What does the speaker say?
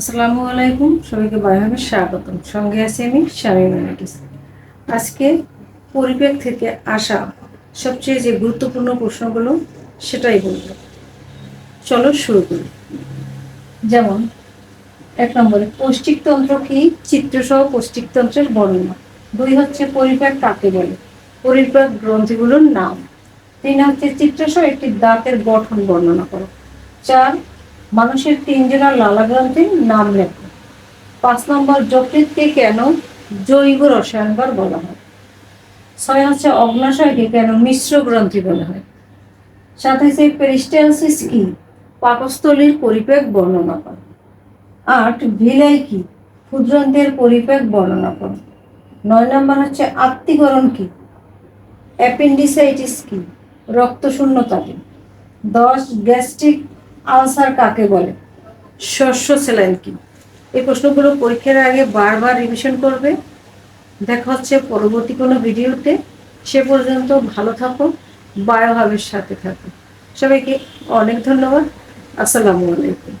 আসসালামু আলাইকুম, সবাইকে বায়োহাবে স্বাগতম। সঙ্গে আছি আমি শামীমা নাকিস। আজকে পরিবেশ থেকে আসা সবচেয়ে যে গুরুত্বপূর্ণ প্রশ্নগুলো সেটাই বলবো। চলো শুরু করি। যেমন 1 নম্বরে পৌষ্টিকতন্ত্র কি? চিত্রসহ পৌষ্টিকতন্ত্রের বর্ণনা। 2 হচ্ছে পরিপাক কাকে বলে? পরিপাক গ্রন্থিগুলোর নাম। 3 হচ্ছে চিত্রসহ একটি দাঁতের গঠন বর্ণনা করো। 4 মানুষের 3 জোড়া লালা গ্রন্থির নাম লেখো। 5 নম্বর যকৃৎকে কেন জৈব রসায়নবার বলা হয়। 6 হচ্ছে অগ্নাশয়কে কেন মিশ্র গ্রন্থি বলা হয়। 7 হচ্ছে পেরিস্টালসিস কি? পাকস্থলীর পরিপাক বর্ণনা করো। 8 ভিলাই কি? ক্ষুদ্রান্তের পরিপাক বর্ণনা করো। 9 নম্বর হচ্ছে আত্তীকরণ কি? অ্যাপেন্ডিসাইটিস কি? রক্তশূন্যতা কি? 10 গ্যাস্ট্রিক আলসার কাকে বলে? শস্য স্যালাইন কি? এই প্রশ্নগুলো পরীক্ষার আগে বারবার রিভিশন করবে। দেখা হচ্ছে পরবর্তী কোনো ভিডিওতে। সে পর্যন্ত ভালো থাকো, বায়োহাবের সাথে থাকো। সবাইকে অনেক ধন্যবাদ। আসসালামু আলাইকুম।